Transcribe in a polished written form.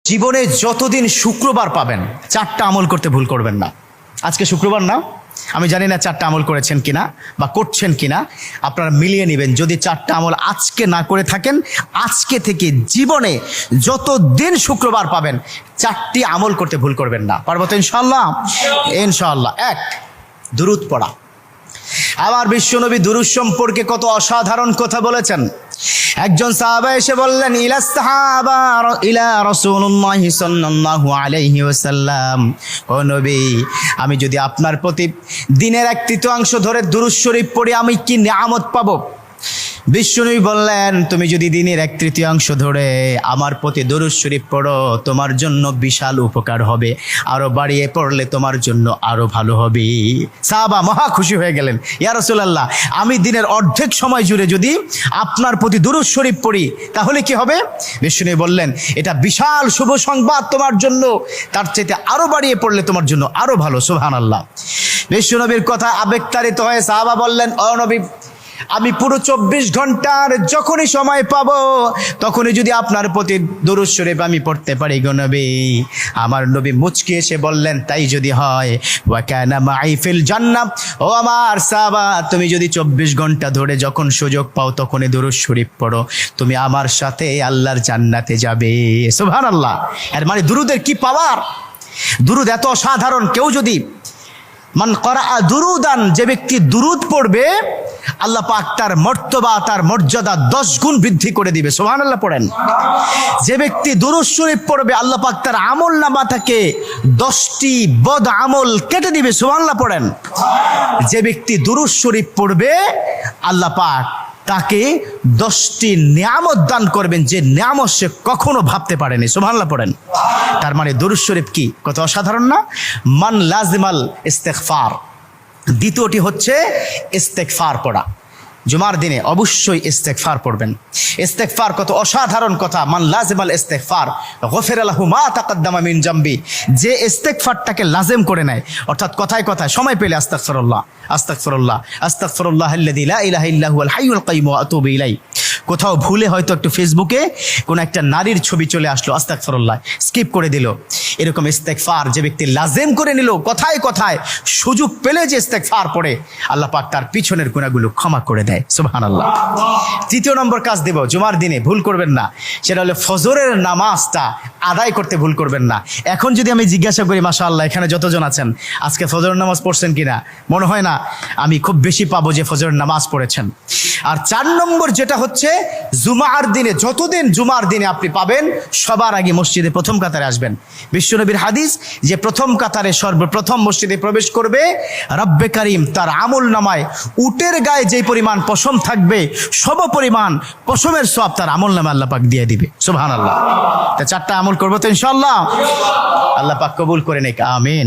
জীবনে যতদিন শুক্রবার পাবেন 4টা আমল করতে ভুল করবেন না। আজকে শুক্রবার না, আমি জানি না 4টা আমল করেছেন কিনা বা করছেন কিনা, আপনারা মিলিয়ে নেবেন। যদি 4টা আমল আজকে না করে থাকেন, আজকে থেকে জীবনে যতদিন শুক্রবার পাবেন 4টি আমল করতে ভুল করবেন না। পারবো তো ইনশাআল্লাহ? ইনশাআল্লাহ। 1, দুরূদ পড়া। আমার বিশ্বনবী দুরূদ সম্পর্কে কত অসাধারণ কথা বলেছেন। একজন সাহাবা এসে বললেন, ইলা রাসূলুল্লাহি সাল্লাল্লাহু আলাইহি ওয়াসাল্লাম, ও নবী, আমি যদি আপনার প্রতি দিনের 1/3 ধরে দুরূদ শরীফ পড়ি আমি কি নিয়ামত পাবো? বিশ্বনবী বললেন, তুমি যদি দিনের 1/3 ধরে আমার প্রতি দুরূদ শরীফ পড়ো তোমার জন্য বিশাল উপকার হবে, আরো বাড়িয়ে পড়লে তোমার জন্য আরো ভালো হবে। সাহাবা মহা খুশি হয়ে গেলেন, ইয়া রাসূলুল্লাহ, আমি দিনের অর্ধেক সময় জুড়ে যদি আপনার প্রতি দুরূদ শরীফ পড়ি তাহলে কি হবে? বিশ্বনবী বললেন, এটা বিশাল শুভ সংবাদ তোমার জন্য, তার চাইতে আরো বাড়িয়ে পড়লে তোমার জন্য আরো ভালো। সুবহানাল্লাহ। বিশ্বনবীর কথা আবেগতাড়িত হয়ে সাহাবা বললেন, ও নবী, আমি পুরো 24 ঘন্টার যখনই সময় পাবো তখনই যদি আপনার প্রতি দুরূদ শরীফ আমি পড়তে পারি গো নবী। আমার নবী মুচকি এসে বললেন, তাই যদি হয়, ওয়া কানা মাই ফিল জান্নাহ, ও আমার সাহাবা, তুমি যদি 24 ঘন্টা ধরে যখন সুযোগ পাও তখনই দুরূদ শরীফ পড়ো, তুমি আমার সাথে আল্লাহর জান্নাতে যাবে। সুবহানাল্লাহ। এর মানে দুরূদের কি পাওয়ার! দুরূদ এত অসাধারণ। কেউ যদি মান করা দুরুদান, যে ব্যক্তি দুরূদ পড়বে আল্লাহ পাক তার মর্তবা, তার মর্যাদা 10 গুণ বৃদ্ধি করে দিবে। সুবহানাল্লাহ পড়েন। যে ব্যক্তি দুরূদ শরীফ পড়বে আল্লাহ পাক তার আমল নামা থেকে 10টি বদ আমল কেটে দিবে। সুবহানাল্লাহ পড়েন। যে ব্যক্তি দুরূদ শরীফ পড়বে আল্লাহ পাক তাকে 10টি নিয়ামত দান করবেন, যে নিয়ামত সে কখনো ভাবতে পারেনি। সুবহানাল্লাহ পড়েন। তার মানে দুরূদ শরীফ কি কত অসাধারণ না? মান লাজিমাল ইস্তেগফার। দ্বিতীয়টি হচ্ছে ইস্তেগফার পড়া। জুমার দিনে অবশ্যই ইস্তেগফার পড়বেন। ইস্তেগফার কত অসাধারণ কথা। মান লাজিমাল ইস্তেগফার গফিরা লাহু মা তাকাদ্দামা মিন জামবি। যে ইস্তেগফারটাকে লাজিম করে নেয়, অর্থাৎ কথায় কথায় সময় পেলে আস্তাগফিরুল্লাহ আস্তাগফিরুল্লাহ আস্তাগফিরুল্লাহাল্লাযী লা ইলাহা ইল্লা হুয়াল হাইয়ুল কাইয়্যুম ওয়া আতুবু ইলাইহি। কোথাও ভুলে হয়তো একটু ফেসবুকে কোন একটা নারীর ছবি চলে আসলো, আস্তাগফিরুল্লাহ স্কিপ করে দিল। এরকম ইস্তেগফার যে ব্যক্তি লাজিম করে নিল, কথায় কথায় সুযোগ পেলে যে ইস্তেগফার পড়ে, আল্লাহ পাক তার পিছনের গুনাহগুলো ক্ষমা করে দেয়। সুবহানাল্লাহ। তৃতীয় নম্বর কাজ দেব, জুমার দিনে ভুল করবেন না, সেটা হলো ফজরের নামাজটা আদায় করতে ভুল করবেন না। এখন যদি আমি জিজ্ঞাসা করি, মাশাআল্লাহ এখানে যতজন আছেন আজকে ফজরের নামাজ পড়ছেন কিনা, মনে হয় না আমি খুব বেশি পাবো যে ফজরের নামাজ পড়েছেন। আর 4 নম্বর যেটা হচ্ছে, জুমার দিনে যতদিন জুমার দিনে আপনি পাবেন সবার আগে মসজিদে প্রথম কাতারে আসবেন। বিশ্বনবীর হাদিস যে প্রথম কাতারে সর্বপ্রথম মসজিদে প্রবেশ করবে, রব্বে কারীম তার আমল নামায় উটের গায়ে যে পরিমাণ পশম থাকবে সম পরিমাণ পশমের সওয়াব তার আমল নামায় আল্লাহ পাক দিয়ে দিবে। সুবহানাল্লাহ। তা 4টা আমল করবো তো ইনশাআল্লাহ? আল্লাহ পাক কবুল করে নেক। আমিন।